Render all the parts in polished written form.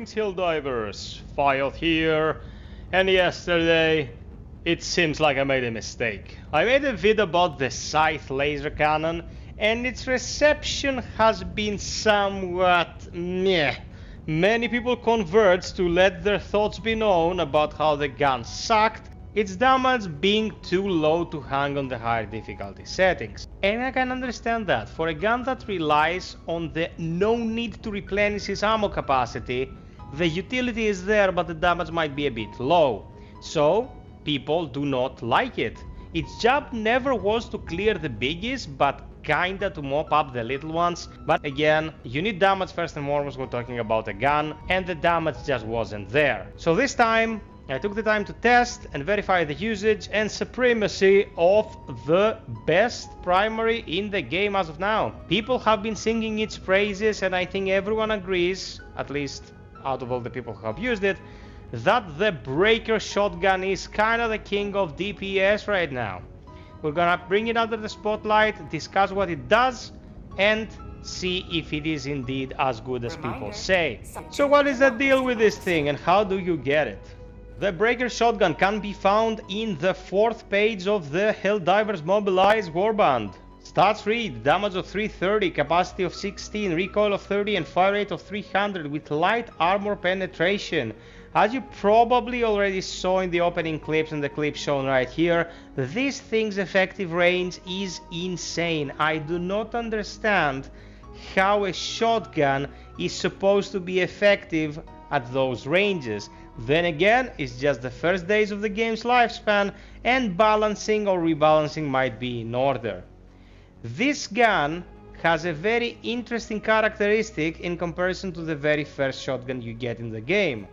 Greetings Helldivers, FiOth here, and yesterday it seems like I made a mistake. I made a vid about the Scythe laser cannon and its reception has been somewhat meh. Many people converged to let their thoughts be known about how the gun sucked, its damage being too low to hang on the higher difficulty settings. And I can understand that. For a gun that relies on the no need to replenish its ammo capacity, the utility is there but the damage might be a bit low. So, people do not like it. Its job never was to clear the biggies, but kinda to mop up the little ones. But again, you need damage first and foremost when talking about a gun, and the damage just wasn't there. So this time, I took the time to test and verify the usage and supremacy of the best primary in the game as of now. People have been singing its praises and I think everyone agrees, at least out of all the people who have used it, that the Breaker Shotgun is kinda the king of DPS right now. We're gonna bring it under the spotlight, discuss what it does, and see if it is indeed as good as people say. So what is the deal with this thing and how do you get it? The Breaker Shotgun can be found in the 4th page of the Helldivers Mobilize Warband. Stats read: damage of 330, capacity of 16, recoil of 30 and fire rate of 300 with light armor penetration. As you probably already saw in the opening clips and the clips shown right here, this thing's effective range is insane. I do not understand how a shotgun is supposed to be effective at those ranges. Then again, it's just the first days of the game's lifespan and balancing or rebalancing might be in order. This gun has a very interesting characteristic in comparison to the very first shotgun you get in the game,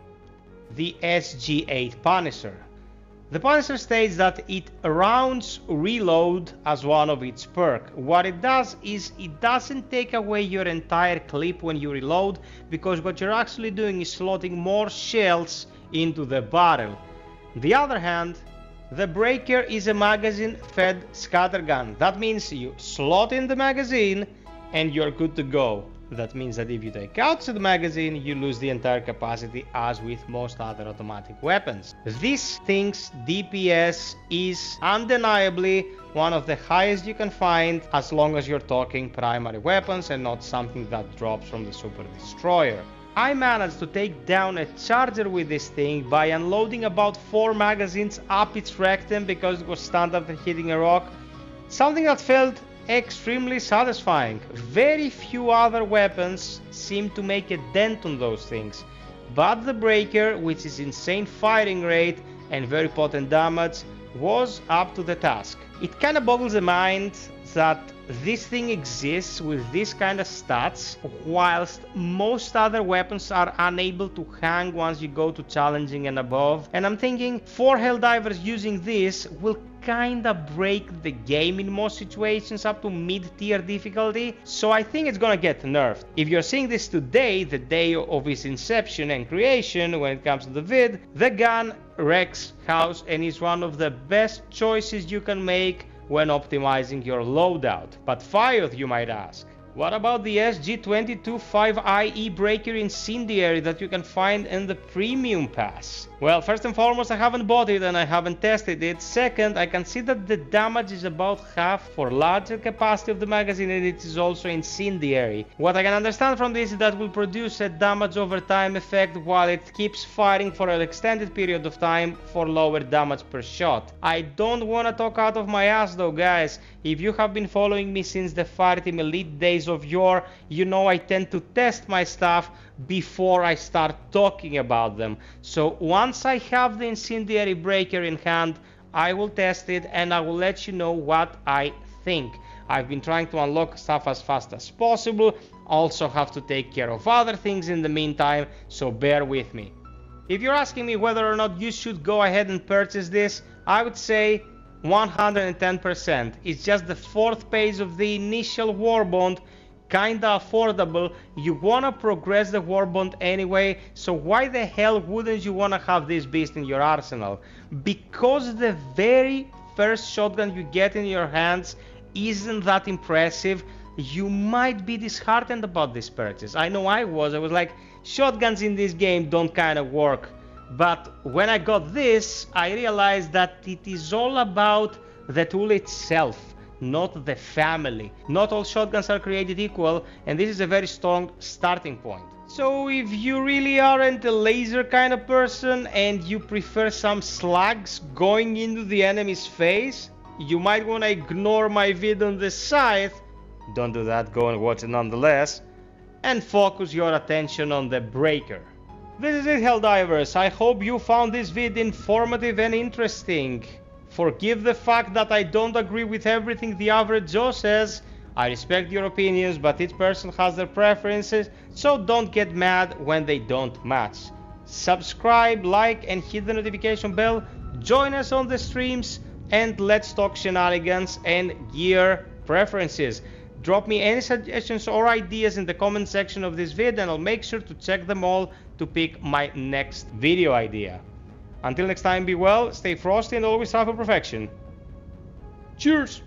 the SG-8 Punisher. The Punisher states that it rounds reload as one of its perks. What it does is it doesn't take away your entire clip when you reload, because what you're actually doing is slotting more shells into the barrel. On the other hand, the Breaker is a magazine-fed scattergun. That means you slot in the magazine and you're good to go. That means that if you take out the magazine, you lose the entire capacity, as with most other automatic weapons. This thing's DPS is undeniably one of the highest you can find, as long as you're talking primary weapons and not something that drops from the Super Destroyer. I managed to take down a charger with this thing by unloading about 4 magazines up its rectum because it was standard at hitting a rock, something that felt extremely satisfying. Very few other weapons seem to make a dent on those things, but the Breaker, which is insane firing rate and very potent damage, was up to the task. It kinda boggles the mind that this thing exists with this kind of stats, whilst most other weapons are unable to hang once you go to challenging and above. And I'm thinking 4 Helldivers using this will kinda break the game in most situations up to mid-tier difficulty, so I think it's gonna get nerfed. If you're seeing this today, the day of its inception and creation, when it comes to the vid, the gun wrecks house and is one of the best choices you can make when optimizing your loadout. But FiOth, you might ask, what about the SG-22 5IE Breaker Incendiary that you can find in the Premium Pass? Well, first and foremost, I haven't bought it and I haven't tested it. Second, I can see that the damage is about half for larger capacity of the magazine and it is also incendiary. What I can understand from this is that it will produce a damage over time effect while it keeps firing for an extended period of time for lower damage per shot. I don't want to talk out of my ass though, guys. If you have been following me since the Fireteam Elite days of yore, you know I tend to test my stuff before I start talking about them. So once I have the Incendiary Breaker in hand, I will test it and I will let you know what I think. I've been trying to unlock stuff as fast as possible, also have to take care of other things in the meantime, so bear with me. If you're asking me whether or not you should go ahead and purchase this, I would say 110%. It's just the 4th page of the initial warband, kinda affordable. You wanna progress the warband anyway, so why the hell wouldn't you wanna have this beast in your arsenal? Because the very first shotgun you get in your hands isn't that impressive, you might be disheartened about this purchase. I know I was like, shotguns in this game don't kind of work. But when I got this, I realized that it is all about the tool itself, not the family. Not all shotguns are created equal, and this is a very strong starting point. So if you really aren't a laser kind of person and you prefer some slugs going into the enemy's face, you might want to ignore my video on the scythe. Don't do that, go and watch it nonetheless, and focus your attention on the Breaker. This is it, Helldivers. I hope you found this vid informative and interesting. Forgive the fact that I don't agree with everything the average Joe says. I respect your opinions, but each person has their preferences, so don't get mad when they don't match. Subscribe, like, and hit the notification bell. Join us on the streams, and let's talk shenanigans and gear preferences. Drop me any suggestions or ideas in the comment section of this vid, and I'll make sure to check them all to pick my next video idea. Until next time, be well, stay frosty, and always strive for perfection. Cheers!